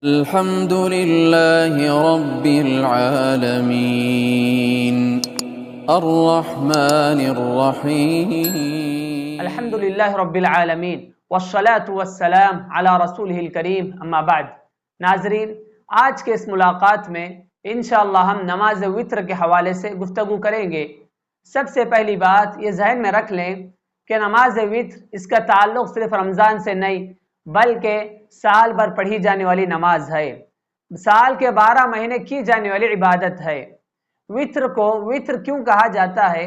الحمد لله رب العالمين الرحمن الرحيم الحمد للہ رب العالمین والصلاة والسلام علی رسولہ الکریم اما بعد۔ ناظرین، آج کے اس ملاقات میں انشاءاللہ ہم نماز وتر کے حوالے سے گفتگو کریں گے۔ سب سے پہلی بات یہ ذہن میں رکھ لیں کہ نماز وتر اس کا تعلق صرف رمضان سے نہیں بلکہ سال بھر پڑھی جانے والی نماز ہے، سال کے 12 مہینے کی جانے والی عبادت ہے۔ وتر کو وتر کیوں کہا جاتا ہے؟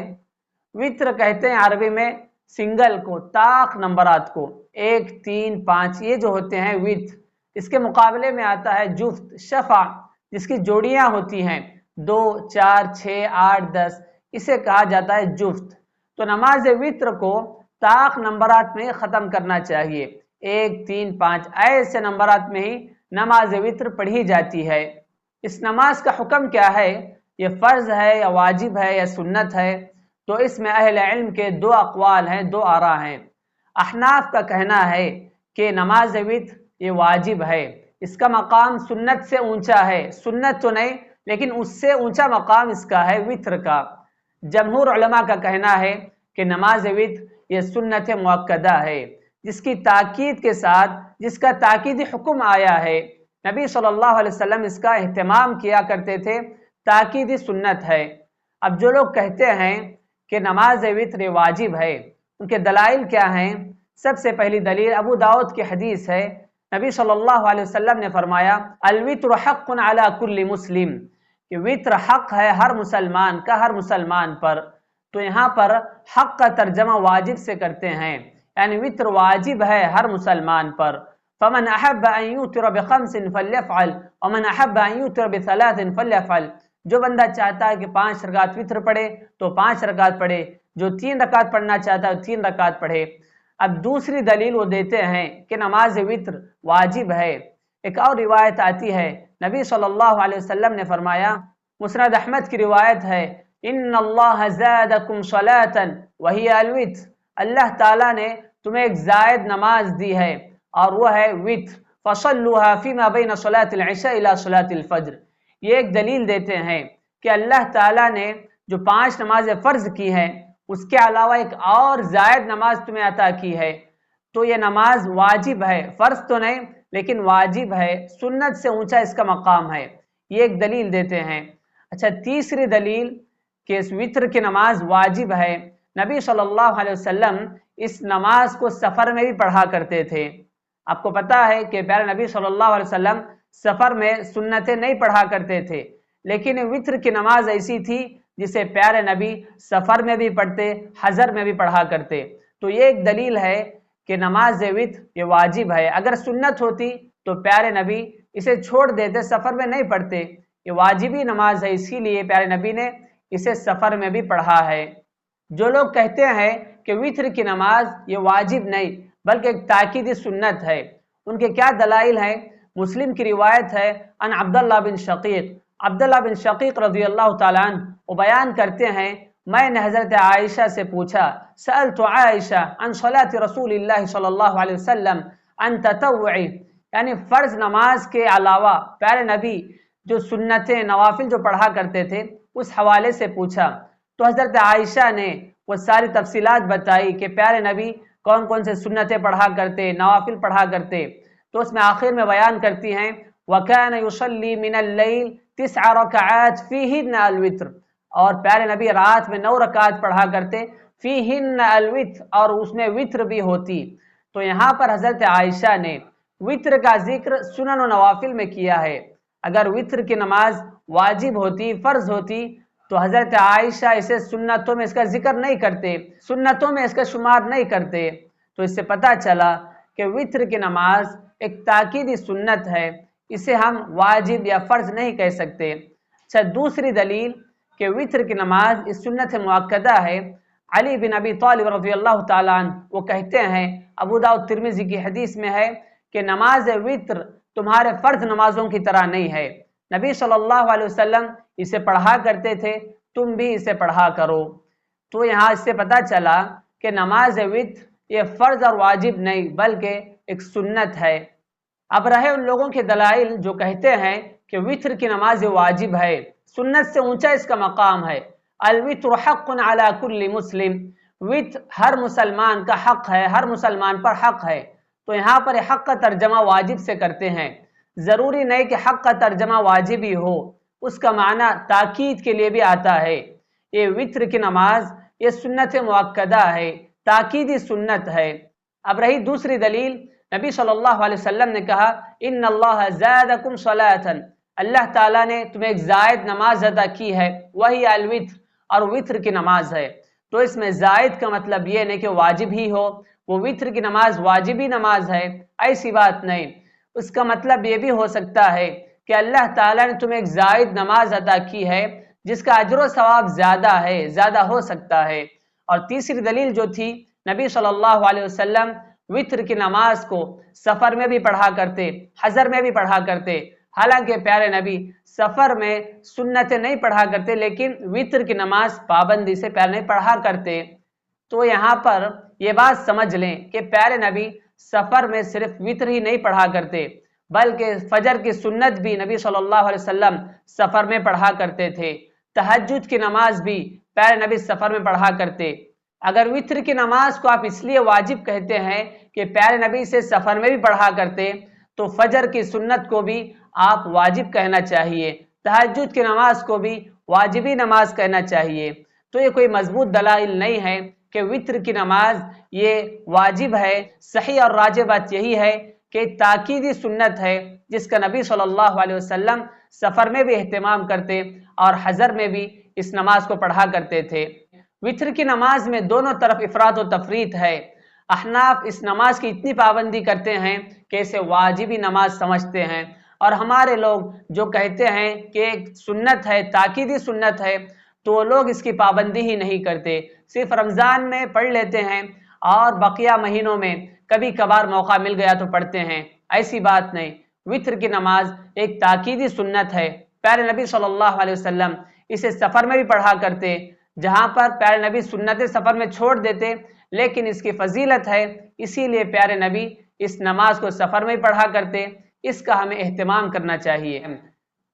وتر کہتے ہیں عربی میں سنگل کو، طاق نمبرات کو، 1 3 5 یہ جو ہوتے ہیں وتر۔ اس کے مقابلے میں آتا ہے جفت، شفع، جس کی جوڑیاں ہوتی ہیں 2 4 6 8 10، اسے کہا جاتا ہے جفت۔ تو نماز وتر کو طاق نمبرات میں ختم کرنا چاہیے، 1 3 5 ایسے نمبرات میں ہی نماز وتر پڑھی جاتی ہے۔ اس نماز کا حکم کیا ہے؟ یہ فرض ہے یا واجب ہے یا سنت ہے؟ تو اس میں اہل علم کے 2 اقوال ہیں، 2 آراء ہیں۔ احناف کا کہنا ہے کہ نماز وتر یہ واجب ہے، اس کا مقام سنت سے اونچا ہے، سنت تو نہیں لیکن اس سے اونچا مقام اس کا ہے وتر کا۔ جمہور علماء کا کہنا ہے کہ نماز وتر یہ سنت مؤکدہ ہے، جس کی تاکید کے ساتھ، جس کا تاکیدی حکم آیا ہے، نبی صلی اللہ علیہ وسلم اس کا اہتمام کیا کرتے تھے، تاکیدی سنت ہے۔ اب جو لوگ کہتے ہیں کہ نماز وتر واجب ہے، ان کے دلائل کیا ہیں؟ سب سے پہلی دلیل ابو داؤد کی حدیث ہے، نبی صلی اللہ علیہ وسلم نے فرمایا الوتر حق علی کل مسلم، کہ وتر حق ہے ہر مسلمان کا، ہر مسلمان پر۔ تو یہاں پر حق کا ترجمہ واجب سے کرتے ہیں، یعنی وتر واجب ہے ہر مسلمان پر۔ فمن احب ان یوتر بخمس فلیفعل ومن احب ان یوتر بثلاث فلیفعل، جو بندہ چاہتا ہے کہ 5 رکعت وتر پڑھے تو 5 رکعت پڑھے، جو 3 رکعت پڑھنا چاہتا ہے 3 رکعت پڑھے۔ اب دوسری دلیل وہ دیتے ہیں کہ نماز وتر واجب ہے۔ ایک اور روایت آتی ہے، نبی صلی اللہ علیہ وسلم نے فرمایا، مسند احمد کی روایت ہے، ان اللہ زادکم صلاۃ وہی الوتر، اللہ تعالیٰ نے تمہیں ایک زائد نماز دی ہے اور وہ ہے وتر، فصلوها فيما بين صلاة العشاء الى صلاة الفجر۔ یہ ایک دلیل دیتے ہیں کہ اللہ تعالیٰ نے جو 5 نمازیں فرض کی ہیں اس کے علاوہ ایک اور زائد نماز تمہیں عطا کی ہے، تو یہ نماز واجب ہے، فرض تو نہیں لیکن واجب ہے، سنت سے اونچا اس کا مقام ہے، یہ ایک دلیل دیتے ہیں۔ اچھا، تیسری دلیل کہ اس وتر کی نماز واجب ہے، نبی صلی اللہ علیہ وسلم اس نماز کو سفر میں بھی پڑھا کرتے تھے۔ آپ کو پتہ ہے کہ پیارے نبی صلی اللہ علیہ وسلم سفر میں سنتیں نہیں پڑھا کرتے تھے، لیکن وتر کی نماز ایسی تھی جسے پیارے نبی سفر میں بھی پڑھتے، حضر میں بھی پڑھا کرتے۔ تو یہ ایک دلیل ہے کہ نماز وتر یہ واجب ہے، اگر سنت ہوتی تو پیارے نبی اسے چھوڑ دیتے، سفر میں نہیں پڑھتے۔ یہ واجبی نماز ہے، اسی لیے پیارے نبی نے اسے سفر میں بھی پڑھا ہے۔ جو لوگ کہتے ہیں کہ وتر کی نماز یہ واجب نہیں بلکہ ایک تاکیدی سنت ہے، ان کے کیا دلائل ہیں؟ مسلم کی روایت ہے، ان عبداللہ بن شقیق، عبداللہ بن شقیق رضی اللہ تعالیٰ عنہ وہ بیان کرتے ہیں، میں نے حضرت عائشہ سے پوچھا، سألت عائشہ عن صلاة رسول اللہ صلی اللہ علیہ وسلم عن تطوعی، یعنی فرض نماز کے علاوہ پیارے نبی جو سنتیں نوافل جو پڑھا کرتے تھے اس حوالے سے پوچھا، تو حضرت عائشہ نے وہ ساری تفصیلات بتائی کہ پیارے نبی کون کون سے سنتیں پڑھا کرتے، نوافل پڑھا کرتے۔ تو اس میں آخر میں بیان کرتی ہیں، وَكَانَ يُصَلِّي مِنَ اللَّيْلِ 9 رَكَعَاتٍ فِيهِنَّ الْوِتْرُ، اور پیارے نبی رات میں 9 رکعات پڑھا کرتے، فِيهِنَّ الْوِتْرُ، اور اس میں وتر بھی ہوتی۔ تو یہاں پر حضرت عائشہ نے وتر کا ذکر سنن و نوافل میں کیا ہے، اگر وتر کی نماز واجب ہوتی، فرض ہوتی تو حضرت عائشہ اسے سنتوں میں اس کا ذکر نہیں کرتے، سنتوں میں اس کا شمار نہیں کرتے۔ تو اس سے پتہ چلا کہ وتر کی نماز ایک تاکیدی سنت ہے، اسے ہم واجب یا فرض نہیں کہہ سکتے۔ اچھا، دوسری دلیل کہ وتر کی نماز اس سنت مؤکدہ ہے، علی بن ابی طالب رضی اللہ تعالیٰ عنہ وہ کہتے ہیں، ابو داؤد ترمذی کی حدیث میں ہے کہ نماز وتر تمہارے فرض نمازوں کی طرح نہیں ہے، نبی صلی اللہ علیہ وسلم اسے پڑھا کرتے تھے، تم بھی اسے پڑھا کرو۔ تو یہاں اس سے پتہ چلا کہ نماز وتر یہ فرض اور واجب نہیں بلکہ ایک سنت ہے۔ اب رہے ان لوگوں کے دلائل جو کہتے ہیں کہ وتر کی نماز واجب ہے، سنت سے اونچا اس کا مقام ہے۔ الوتر حق علی کل مسلم، وتر ہر مسلمان کا حق ہے، ہر مسلمان پر حق ہے۔ تو یہاں پر حق کا ترجمہ واجب سے کرتے ہیں، ضروری نہیں کہ حق کا ترجمہ واجب ہی ہو، اس کا معنی تاکید کے لیے بھی آتا ہے۔ یہ وتر کی نماز یہ سنت مؤکدہ ہے، تاکیدی سنت ہے۔ اب رہی دوسری دلیل، نبی صلی اللہ علیہ وسلم نے کہا ان اللہ زادکم صلاۃ، اللہ تعالیٰ نے تمہیں ایک زائد نماز ادا کی ہے، وہی الوتر، اور وتر کی نماز ہے۔ تو اس میں زائد کا مطلب یہ نہیں کہ واجب ہی ہو، وہ وتر کی نماز واجبی نماز ہے، ایسی بات نہیں۔ اس کا مطلب یہ بھی ہو سکتا ہے کہ اللہ تعالیٰ نے تمہیں ایک زائد نماز ادا کی ہے جس کا اجر و ثواب زیادہ ہے، زیادہ ہو سکتا ہے۔ اور تیسری دلیل جو تھی، نبی صلی اللہ علیہ وسلم وتر کی نماز کو سفر میں بھی پڑھا کرتے، حضر میں بھی پڑھا کرتے۔ حالانکہ پیارے نبی سفر میں سنتیں نہیں پڑھا کرتے، لیکن وتر کی نماز پابندی سے پیارے نبی پڑھا کرتے۔ تو یہاں پر یہ بات سمجھ لیں کہ پیارے نبی سفر میں صرف وتر ہی نہیں پڑھا کرتے، بلکہ فجر کی سنت بھی نبی صلی اللہ علیہ وسلم سفر میں پڑھا کرتے تھے، تہجد کی نماز بھی پیارے نبی سفر میں پڑھا کرتے۔ اگر وتر کی نماز کو آپ اس لیے واجب کہتے ہیں کہ پیارے نبی سے سفر میں بھی پڑھا کرتے، تو فجر کی سنت کو بھی آپ واجب کہنا چاہیے، تہجد کی نماز کو بھی واجبی نماز کہنا چاہیے۔ تو یہ کوئی مضبوط دلائل نہیں ہے کہ وتر کی نماز یہ واجب ہے۔ صحیح اور راجح بات یہی ہے کہ تاکیدی سنت ہے جس کا نبی صلی اللہ علیہ وسلم سفر میں بھی اہتمام کرتے اور حضر میں بھی اس نماز کو پڑھا کرتے تھے۔ وتر کی نماز میں دونوں طرف افراد و تفریط ہے۔ احناف اس نماز کی اتنی پابندی کرتے ہیں کہ اسے واجبی نماز سمجھتے ہیں، اور ہمارے لوگ جو کہتے ہیں کہ ایک سنت ہے، تاکیدی سنت ہے، تو وہ لوگ اس کی پابندی ہی نہیں کرتے، صرف رمضان میں پڑھ لیتے ہیں اور بقیہ مہینوں میں کبھی کبھار موقع مل گیا تو پڑھتے ہیں۔ ایسی بات نہیں، وتر کی نماز ایک تاکیدی سنت ہے۔ پیارے نبی صلی اللہ علیہ وسلم اسے سفر میں بھی پڑھا کرتے، جہاں پر پیارے نبی سنت سفر میں چھوڑ دیتے، لیکن اس کی فضیلت ہے، اسی لیے پیارے نبی اس نماز کو سفر میں پڑھا کرتے۔ اس کا ہمیں اہتمام کرنا چاہیے۔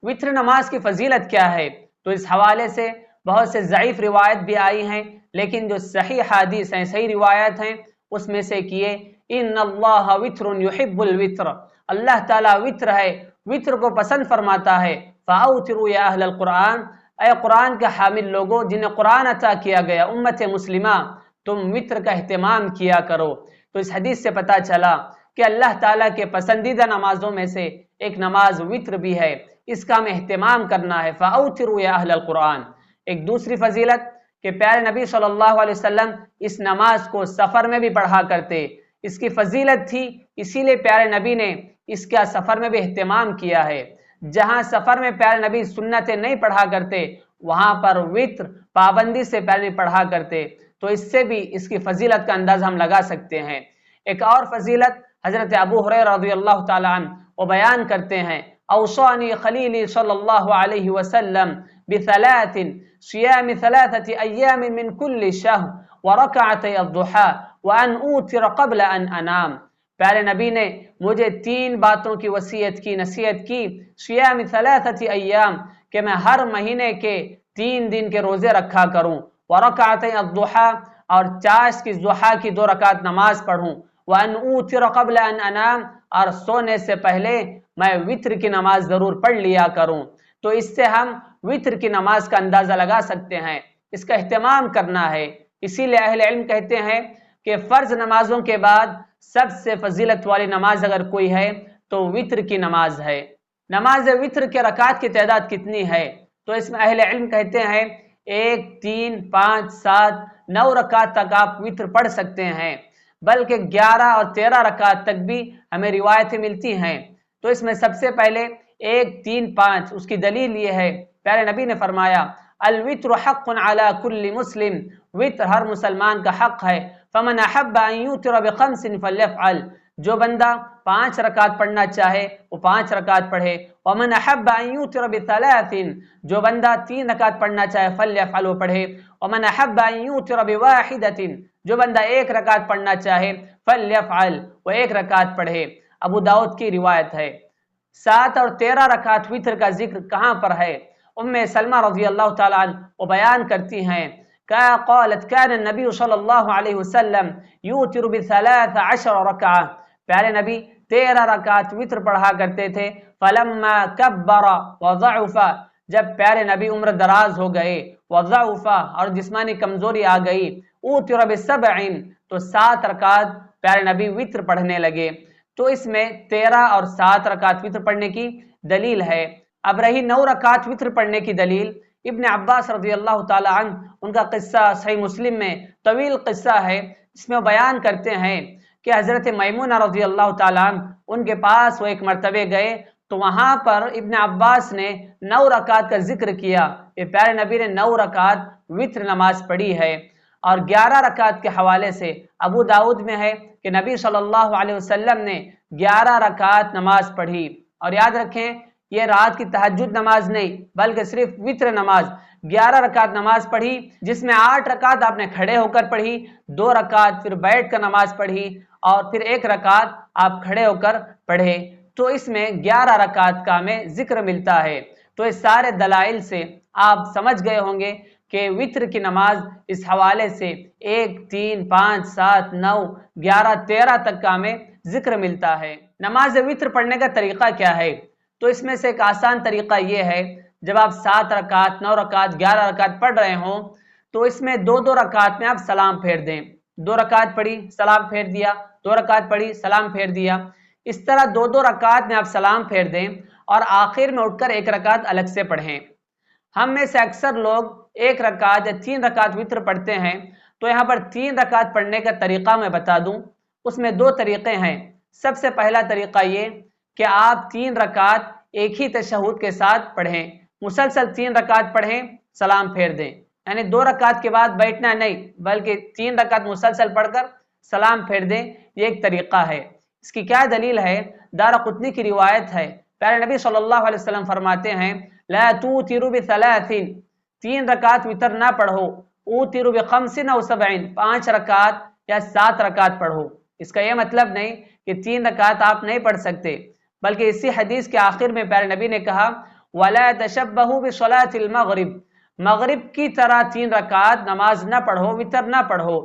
وتر نماز کی فضیلت کیا ہے؟ تو اس حوالے سے بہت سے ضعیف روایت بھی آئی ہیں، لیکن جو صحیح حدیث ہیں، صحیح روایت ہیں، اس میں سے کیے ان اللہ وتر یحب الوتر، اللہ تعالیٰ وتر ہے، وتر کو پسند فرماتا ہے۔ فاوتروا یا اہل القرآن، اے قرآن کے حامل لوگوں جنہیں قرآن عطا کیا گیا، امت مسلمہ، تم وتر کا اہتمام کیا کرو۔ تو اس حدیث سے پتہ چلا کہ اللہ تعالیٰ کے پسندیدہ نمازوں میں سے ایک نماز وتر بھی ہے، اس کا ہمیں اہتمام کرنا ہے۔ فاوتروا یا اہل القرآن۔ ایک دوسری فضیلت کہ پیارے نبی صلی اللہ علیہ وسلم اس نماز کو سفر میں بھی پڑھا کرتے، اس کی فضیلت تھی، اسی لیے پیارے نبی نے اس کا سفر میں بھی اہتمام کیا ہے۔ جہاں سفر میں پیارے نبی سنتیں نہیں پڑھا کرتے، وہاں پر وتر پابندی سے پیارے نبی پڑھا کرتے، تو اس سے بھی اس کی فضیلت کا اندازہ ہم لگا سکتے ہیں۔ ایک اور فضیلت حضرت ابو ہریرہ رضی اللہ تعالی عنہ وہ بیان کرتے ہیں، اوصانی خلیلی صلی اللہ علیہ وسلم بثلاث صیام ثلاثة ایام من کل شہر ورکعتي الضحى وان اوتر قبل ان انام۔ پیارے نبی نے مجھے 3 باتوں کی وصیت کی، نصیحت کی، صیام ثلاثة ایام، کہ میں ہر مہینے کے 3 دن کے روزے رکھا کروں، ورکعتي الضحى، اور چاش کی ضحیٰ کی 2 رکعت نماز پڑھوں، وان اوتر قبل ان انام، اور سونے سے پہلے میں وتر کی نماز ضرور پڑھ لیا کروں۔ تو اس سے ہم وتر کی نماز کا اندازہ لگا سکتے ہیں، اس کا اہتمام کرنا ہے۔ اسی لیے اہل علم کہتے ہیں کہ فرض نمازوں کے بعد سب سے فضیلت والی نماز اگر کوئی ہے تو وتر کی نماز ہے۔ نماز وتر کے رکعات کی تعداد کتنی ہے؟ تو اس میں اہل علم کہتے ہیں 1، 3، 5، 7، 9 رکعت تک آپ وتر پڑھ سکتے ہیں، بلکہ 11 اور 13 رکعت تک بھی ہمیں روایتیں ملتی ہیں۔ تو اس میں سب سے پہلے 1، 3، 5، اس کی دلیل یہ ہے، پیارے نبی نے فرمایا الوتر حق علی کل مسلم، وتر ہر مسلمان کا حق ہے۔ فمن احب ان یوتر بخمس فلیفعل، جو بندہ 5 رکعت پڑھنا چاہے وہ 5 رکعت پڑھے۔ ومن احب ان یوتر بثلاث، جو بندہ 3 رکعت پڑھنا چاہے فلیفعل، وہ پڑھے۔ ومن احب ان یوتر بواحدۃ، جو بندہ 1 رکعت پڑھنا چاہے فلیفعل، وہ 1 رکعت پڑھے۔ ابو داؤد کی روایت ہے۔ 7 اور 13 رکعت وتر کا ذکر کہاں پر ہے؟ سلمہ رضی اللہ تعالیٰ عنہ وہ بیان کرتی ہیں قالت كان النبي صلی اللہ علیہ وسلم یوتر ب13 رکعہ، پیارے نبی 13 رکعت وتر پڑھا کرتے تھے۔ فلما کبر وضعف، جب پیارے نبی عمر دراز ہو گئے، وضعف اور جسمانی کمزوری آ گئی، اوتر ب7، تو 7 رکعت پیارے نبی وتر پڑھنے لگے۔ تو اس میں 13 اور 7 رکعت وتر پڑھنے کی دلیل ہے۔ اب رہی 9 رکعت وتر پڑھنے کی دلیل، ابن عباس رضی اللہ تعالی عنہ ان کا قصہ صحیح مسلم میں طویل قصہ ہے، جس میں بیان کرتے ہیں کہ حضرت میمونہ رضی اللہ تعالی عنہ ان کے پاس وہ ایک مرتبہ گئے تو وہاں پر ابن عباس نے 9 رکعت کا ذکر کیا کہ پیارے نبی نے 9 رکعت وتر نماز پڑھی ہے۔ اور 11 رکعت کے حوالے سے ابو داؤد میں ہے کہ نبی صلی اللہ علیہ وسلم نے 11 رکعت نماز پڑھی۔ اور یاد رکھیں یہ رات کی تہجد نماز نہیں بلکہ صرف وتر نماز، 11 رکعت نماز پڑھی، جس میں 8 رکعت آپ نے کھڑے ہو کر پڑھی، 2 رکعت پھر بیٹھ کر نماز پڑھی اور پھر 1 رکعت آپ کھڑے ہو کر پڑھے۔ تو اس میں 11 رکعت کا ہمیں ذکر ملتا ہے۔ تو اس سارے دلائل سے آپ سمجھ گئے ہوں گے کہ وتر کی نماز اس حوالے سے 1، 3، 5، 7، 9، 11، 13 تک کا ہمیں ذکر ملتا ہے۔ نماز وتر پڑھنے کا طریقہ کیا ہے؟ تو اس میں سے ایک آسان طریقہ یہ ہے، جب آپ 7 رکعت، 9 رکعت، 11 رکعت پڑھ رہے ہوں تو اس میں 2 رکعت میں آپ سلام پھیر دیں۔ 2 رکعت پڑھی، سلام پھیر دیا، 2 رکعت پڑھی، سلام پھیر دیا، اس طرح 2 رکعت میں آپ سلام پھیر دیں اور آخر میں اٹھ کر 1 رکعت الگ سے پڑھیں۔ ہم میں سے اکثر لوگ 1 رکعت یا 3 رکعت وتر پڑھتے ہیں، تو یہاں پر 3 رکعت پڑھنے کا طریقہ میں بتا دوں۔ اس میں 2 طریقے ہیں۔ سب سے پہلا طریقہ یہ کہ آپ 3 رکعت ایک ہی تشہد کے ساتھ پڑھیں، مسلسل 3 رکعت پڑھیں، سلام پھیر دیں، یعنی 2 رکعت کے بعد بیٹھنا نہیں بلکہ 3 رکعت مسلسل پڑھ کر سلام پھیر دیں، یہ ایک طریقہ ہے۔ اس کی کیا دلیل ہے؟ دارقطنی کی روایت ہے، پیارے نبی صلی اللہ علیہ وسلم فرماتے ہیں لا توتروا ب3، 3 رکعت وتر نہ پڑھو، اوتروا ب5 او 7، 5 رکعت یا 7 رکعت پڑھو۔ اس کا یہ مطلب نہیں کہ 3 رکعت آپ نہیں پڑھ سکتے، بلکہ اسی حدیث کے آخر میں پیارے نبی نے کہا وَلَا تَشَبَّهُوا بِصَلَاةِ الْمَغْرِبِ، مغرب کی طرح 3 رکعت نماز نہ پڑھو، وتر نہ پڑھو۔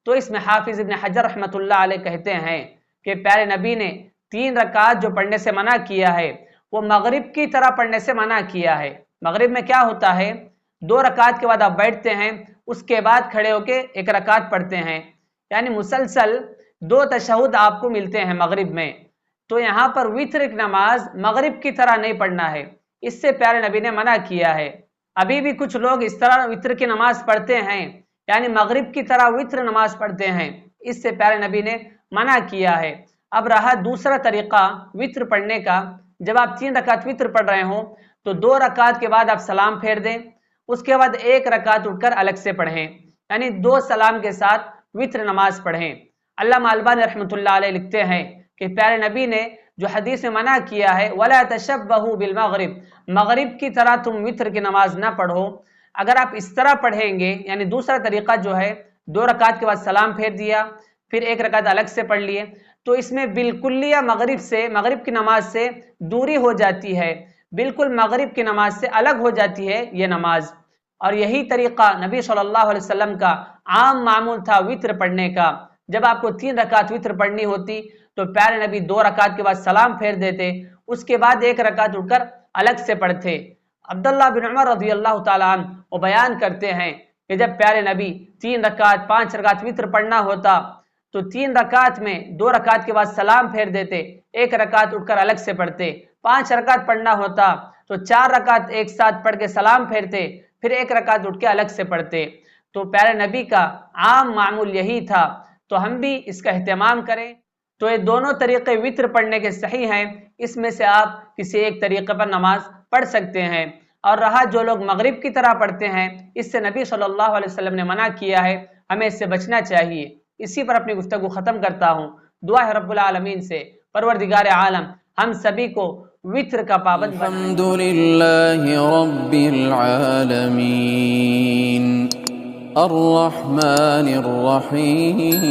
تو اس میں حافظ ابن حجر رحمۃ اللہ علیہ کہتے ہیں کہ پیارے نبی نے 3 رکعت جو پڑھنے سے منع کیا ہے وہ مغرب کی طرح پڑھنے سے منع کیا ہے۔ مغرب میں کیا ہوتا ہے؟ 2 رکعت کے بعد آپ بیٹھتے ہیں، اس کے بعد کھڑے ہو کے 1 رکعت پڑھتے ہیں، یعنی مسلسل 2 تشہد آپ کو ملتے ہیں مغرب میں۔ تو یہاں پر وتر کی نماز مغرب کی طرح نہیں پڑھنا ہے، اس سے پیارے نبی نے منع کیا ہے۔ ابھی بھی کچھ لوگ اس طرح وتر کی نماز پڑھتے ہیں، یعنی مغرب کی طرح وتر نماز پڑھتے ہیں، اس سے پیارے نبی نے منع کیا ہے۔ اب رہا دوسرا طریقہ وتر پڑھنے کا، جب آپ 3 رکعت وتر پڑھ رہے ہوں تو 2 رکعت کے بعد آپ سلام پھیر دیں، اس کے بعد 1 رکعت اٹھ کر الگ سے پڑھیں، یعنی 2 سلام کے ساتھ وتر نماز پڑھیں۔ علامہ البانی رحمۃ اللہ علیہ لکھتے ہیں کہ پیارے نبی نے جو حدیث میں منع کیا ہے وَلَا تَشَبَّهُوا بِالْمَغْرِبِ، مغرب کی طرح تم وتر کی نماز نہ پڑھو، اگر آپ اس طرح پڑھیں گے، یعنی دوسرا طریقہ جو ہے 2 رکعت کے بعد سلام پھیر دیا، پھر 1 رکعت الگ سے پڑھ لیے، تو اس میں بالکلیہ مغرب کی نماز سے دوری ہو جاتی ہے، بالکل مغرب کی نماز سے الگ ہو جاتی ہے یہ نماز۔ اور یہی طریقہ نبی صلی اللہ علیہ وسلم کا عام معمول تھا وتر پڑھنے کا۔ جب آپ کو 3 رکعت وتر پڑھنی ہوتی تو پیارے نبی 2 رکعت کے بعد سلام پھیر دیتے، اس کے بعد 1 رکعت اٹھ کر الگ سے پڑھتے۔ عبداللہ بن عمر رضی اللہ تعالیٰ عنہ وہ بیان کرتے ہیں کہ جب پیارے نبی 3 رکعت 5 رکعت وتر پڑھنا ہوتا تو 3 رکعت میں 2 رکعت کے بعد سلام پھیر دیتے، 1 رکعت اٹھ کر الگ سے پڑھتے۔ 5 رکعت پڑھنا ہوتا تو 4 رکعت ایک ساتھ پڑھ کے سلام پھیرتے، پھر 1 رکعت اٹھ کے الگ سے پڑھتے۔ تو پیارے نبی کا عام معمول یہی تھا، تو ہم بھی اس کا اہتمام کریں۔ تو یہ دونوں طریقے وتر پڑھنے کے صحیح ہیں، اس میں سے آپ کسی ایک طریقے پر نماز پڑھ سکتے ہیں۔ اور رہا جو لوگ مغرب کی طرح پڑھتے ہیں، اس سے نبی صلی اللہ علیہ وسلم نے منع کیا ہے، ہمیں اس سے بچنا چاہیے۔ اسی پر اپنی گفتگو ختم کرتا ہوں۔ دعا ہے رب العالمین سے پروردگار عالم ہم سبھی کو وتر کا پابند بنائے۔ الحمدللہ رب العالمین الرحمن الرحیم